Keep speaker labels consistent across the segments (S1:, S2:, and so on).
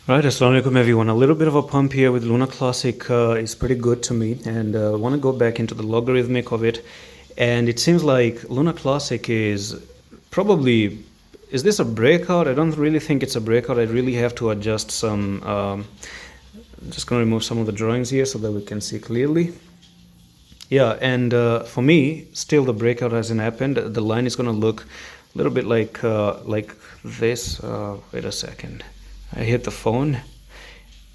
S1: Right, assalamu alaikum everyone. A little bit of a pump here with Luna Classic is pretty good to me, and I want to go back into the logarithmic of it. And it seems like Luna Classic is probably, is this a breakout? I don't really think it's a breakout. I really have to adjust some, I'm just going to remove some of the drawings here so that we can see clearly. Yeah, and for me, still the breakout hasn't happened. The line is going to look a little bit like this. Wait a second. I hit the phone.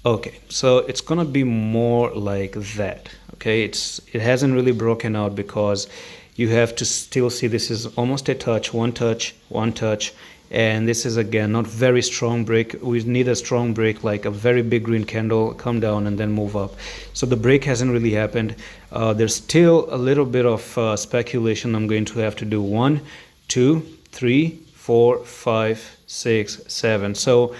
S1: Okay, so it's gonna be more like that. Okay, it hasn't really broken out because you have to still see this is almost a touch, one touch, one touch, and this is again not very strong break. We need a strong break, like a very big green candle, come down and then move up. So the break hasn't really happened. There's still a little bit of speculation. I'm going to have to do 1, 2, 3, 4, 5, 6, 7. So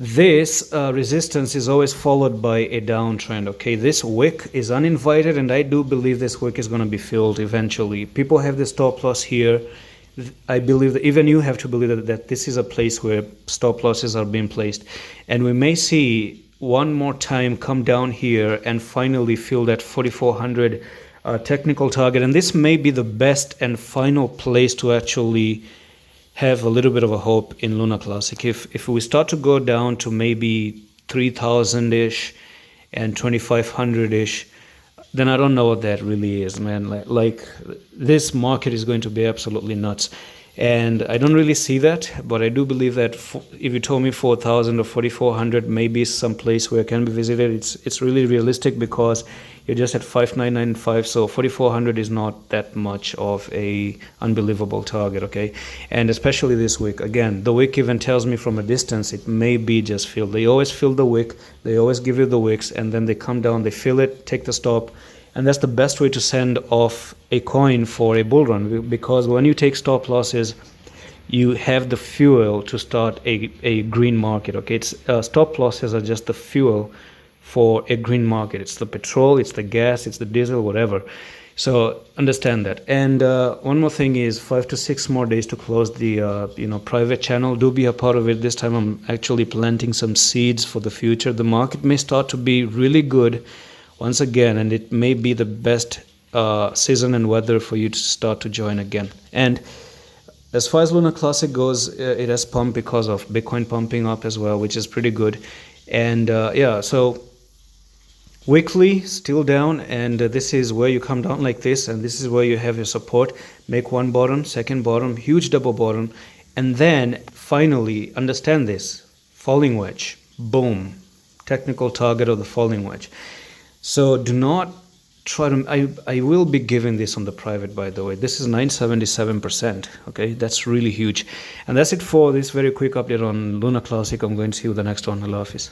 S1: this resistance is always followed by a downtrend. Okay, this wick is uninvited, and I do believe this wick is going to be filled eventually. People have the stop loss here. I believe that even you have to believe that this is a place where stop losses are being placed, and we may see one more time come down here and finally fill that 4400 technical target, and this may be the best and final place to actually have a little bit of a hope in Luna Classic. If we start to go down to maybe 3000-ish and 2500-ish, then I don't know what that really is, man. Like this market is going to be absolutely nuts. And I don't really see that, but I do believe that if you told me 4000 or 4400 maybe some place where it can be visited, it's really realistic because you're just at 5995, so 4400 is not that much of a unbelievable target. Okay, and especially this wick, again, the wick even tells me from a distance it may be just filled. They always fill the wick, they always give you the wicks, and then they come down, they fill it, take the stop, and that's the best way to send off a coin for a bull run, because when you take stop losses, you have the fuel to start a green market. Okay, it's stop losses are just the fuel for a green market. It's the petrol, it's the gas, it's the diesel, whatever. So understand that. And one more thing is 5 to 6 more days to close the private channel. Do be a part of it. This time I'm actually planting some seeds for the future. The market may start to be really good once again, and it may be the best season and weather for you to start to join again. And as far as Luna Classic goes, it has pumped because of Bitcoin pumping up as well, which is pretty good. And yeah, so weekly still down, and this is where you come down like this, and this is where you have your support. Make one bottom, second bottom, huge double bottom, and then finally understand this falling wedge, boom, technical target of the falling wedge. So do not try to, I will be giving this on the private, by the way. This is 977%. Okay, that's really huge. And that's it for this very quick update on Luna Classic. I'm going to see you the next one. Allah Hafiz.